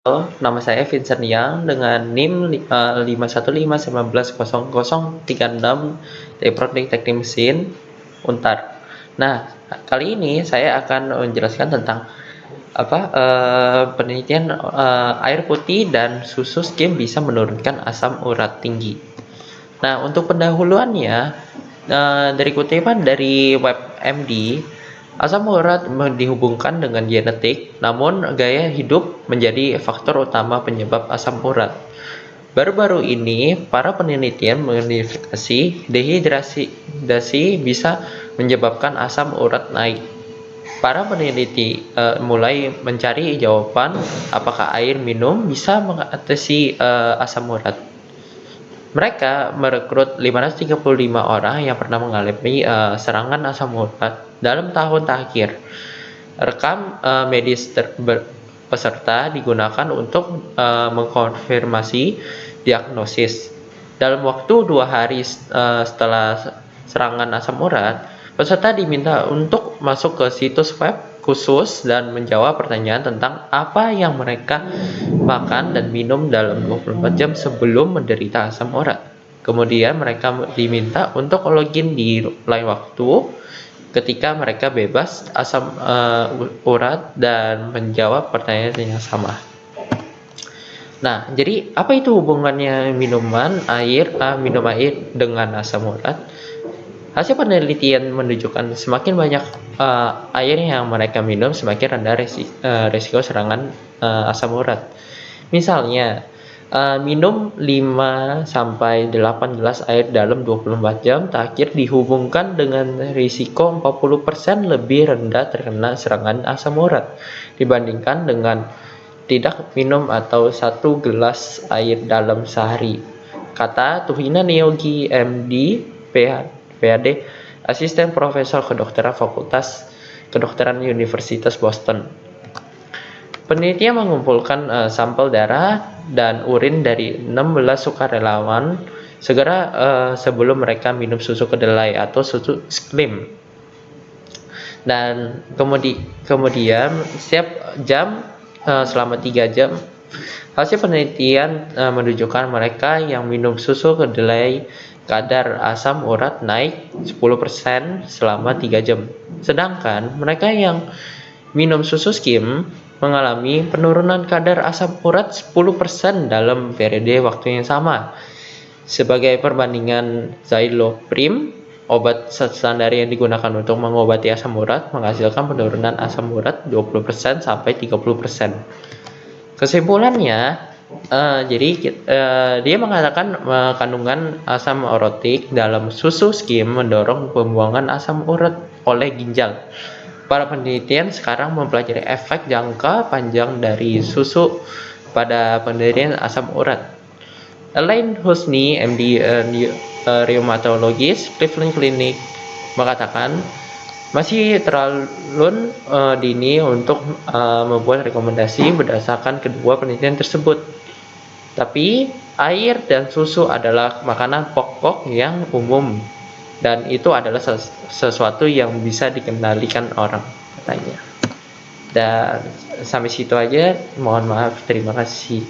Halo, nama saya Vincent Yang dengan NIM 515190036 dari Prodi Teknik Mesin Untar. Nah, kali ini saya akan menjelaskan tentang penelitian air putih dan susu skim bisa menurunkan asam urat tinggi. Nah, untuk pendahuluannya dari kutipan dari WebMD, asam urat dihubungkan dengan genetik, namun gaya hidup menjadi faktor utama penyebab asam urat. Baru-baru ini, para penelitian mengidentifikasi dehidrasi bisa menyebabkan asam urat naik. Para peneliti mulai mencari jawaban apakah air minum bisa mengatasi asam urat. Mereka merekrut 535 orang yang pernah mengalami serangan asam urat dalam tahun terakhir. Rekam medis peserta digunakan untuk mengkonfirmasi diagnosis. Dalam waktu 2 hari setelah serangan asam urat, peserta diminta untuk masuk ke situs web khusus dan menjawab pertanyaan tentang apa yang mereka makan dan minum dalam 24 jam sebelum menderita asam urat. Kemudian mereka diminta untuk login di lain waktu ketika mereka bebas asam urat dan menjawab pertanyaan yang sama. Nah, jadi apa itu hubungannya minum air dengan asam urat? Hasil penelitian menunjukkan semakin banyak air yang mereka minum, semakin rendah resiko serangan asam urat. Misalnya, minum 5-8 gelas air dalam 24 jam terakhir dihubungkan dengan risiko 40% lebih rendah terkena serangan asam urat dibandingkan dengan tidak minum atau 1 gelas air dalam sehari, kata Tuhina Neogi, MD, PhD, asisten profesor kedokteran Fakultas Kedokteran Universitas Boston. Penelitian mengumpulkan sampel darah dan urin dari 16 sukarelawan sebelum mereka minum susu kedelai atau susu skim. Dan kemudian setiap jam selama 3 jam, hasil penelitian menunjukkan mereka yang minum susu kedelai kadar asam urat naik 10% selama 3 jam. Sedangkan mereka yang minum susu skim mengalami penurunan kadar asam urat 10% dalam periode waktu yang sama. Sebagai perbandingan, Zyloprim, obat standar yang digunakan untuk mengobati asam urat, menghasilkan penurunan asam urat 20% sampai 30%. Kesimpulannya, dia mengatakan kandungan asam orotik dalam susu skim mendorong pembuangan asam urat oleh ginjal. Para penelitian sekarang mempelajari efek jangka panjang dari susu pada penderita asam urat. Elaine Husni, MD, rheumatologis, Cleveland Clinic, mengatakan masih terlalu dini untuk membuat rekomendasi berdasarkan kedua penelitian tersebut. Tapi air dan susu adalah makanan pokok yang umum dan itu adalah sesuatu yang bisa dikendalikan orang, katanya. Dan sampai situ aja, mohon maaf, terima kasih.